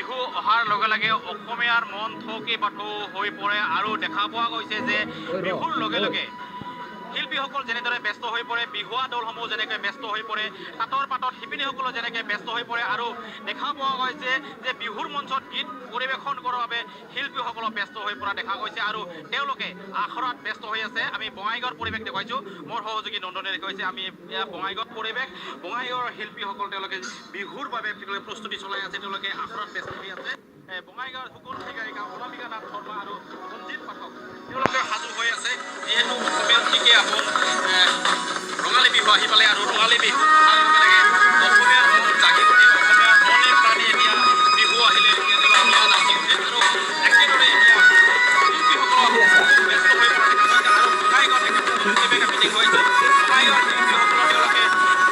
বিহু অহাৰ লগে লগে অসমীয়াৰ মন থৌকি বাথৌ হৈ পৰে আৰু দেখা পোৱা গৈছে যে বিহুৰ লগে লগে শিল্পীসকল যেনেদৰে ব্যস্ত হৈ পৰে, বিহুৱা দলসমূহ যেনেকৈ ব্যস্ত হৈ পৰে, তাঁতৰ পাতত শিপিনীসকলো যেনেকৈ ব্যস্ত হৈ পৰে আৰু দেখা পোৱা গৈছে যে বিহুৰ মঞ্চত গীত পৰিৱেশন কৰাৰ বাবে শিল্পীসকলক ব্যস্ত হৈ পৰা দেখা গৈছে আৰু তেওঁলোকে আখৰাত ব্যস্ত হৈ আছে। আমি বঙাইগাঁৱৰ পৰিৱেশ দেখুৱাইছোঁ, মোৰ সহযোগী নন্দনে দেখুৱাইছে। আমি বঙাইগাঁৱৰ পৰিৱেশ, বঙাইগাঁৱৰ শিল্পীসকল তেওঁলোকে বিহুৰ বাবে প্ৰস্তুতি চলাই আছে, তেওঁলোকে আখৰাত ব্যস্ত হৈ আছে। বঙাইগাঁৱৰ সুকন্তি গায়িকা অনামিকা নাথ শৰ্মা আৰু ৰঞ্জিত পাঠক তেওঁলোকে সাজু হৈ আছে। যিহেতু অসমীয়া দিকে আপোন ৰঙালী বিহু আহি পালে আৰু ৰঙালী বিহু অহাৰ লগে লগে অসমীয়াৰ মন জাগি উঠে, অসমীয়াৰ মনে প্ৰাণে এতিয়া বিহু আহিলে অসমীয়া নাচি উঠে আৰু একেদৰে এতিয়া শিল্পীসকলক ব্যস্ত হৈ পৰা দেখা গৈছে। আৰু বঙাইগাঁৱত পৰিৱেশ আমি দেখুৱাইছোঁ, বঙাইগাঁৱৰ শিল্পীসকলৰ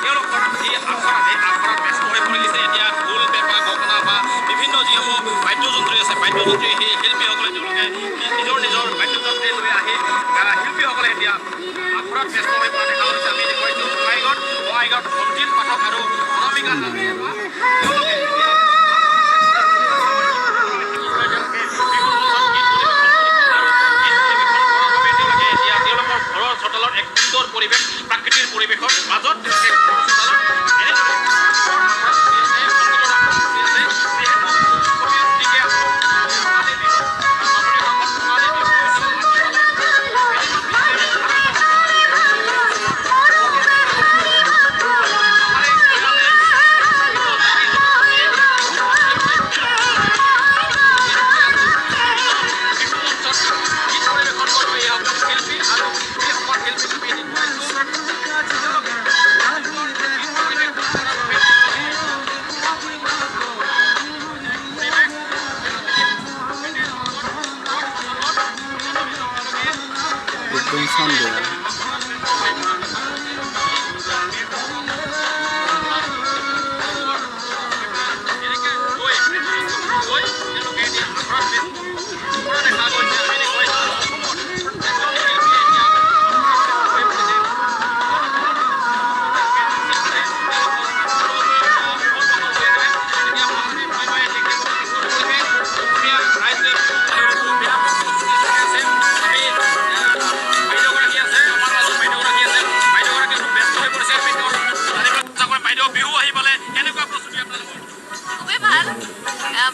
তেওঁলোকৰ যি আখৰাত, এই আখৰাত ব্যস্ত হৈ পৰিছে। এতিয়া ঢোল, পেঁপা, গগনা বা বিভিন্ন যিসমূহ বাদ্যযন্ত্ৰী আছে, বাদ্যযন্ত্ৰী সেই শিল্পীসকলে তেওঁলোকে নিজৰ নিজৰ বাদ্যযন্ত্ৰী লৈ আহি শিল্পীসকলে এতিয়া আখৰাত ব্যস্ত হৈ পৰা দেখা গৈছে। আমি দেখুৱাইছোঁ বঙাইগাঁৱত ৰঞ্জিত পাঠক আৰু অনামিকা নাথ শৰ্মা তেওঁলোকে এতিয়া তেওঁলোকৰ ঘৰৰ চোতালত এক সুন্দৰ পৰিৱেশ, প্ৰাকৃতিক পৰিৱেশৰ মাজত তেওঁলোকে চোতালত এনেদৰে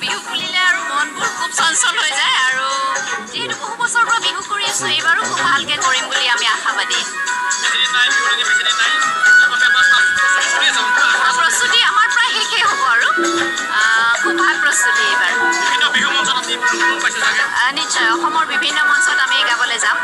বিহু বুলিলে আৰু মনবোৰ খুব চঞ্চল হৈ যায় আৰু যিহেতু বহু বছৰৰ পৰা বিহু কৰি আছোঁ, এইবাৰো খুব ভালকৈ কৰিম বুলি আমি আশাবাদী। প্ৰস্তুতি আমাৰ প্ৰায় শেষেই হ'ব আৰু খুব ভাল প্ৰস্তুতি এইবাৰ। নিশ্চয় অসমৰ বিভিন্ন মঞ্চত আমি গাবলৈ যাম।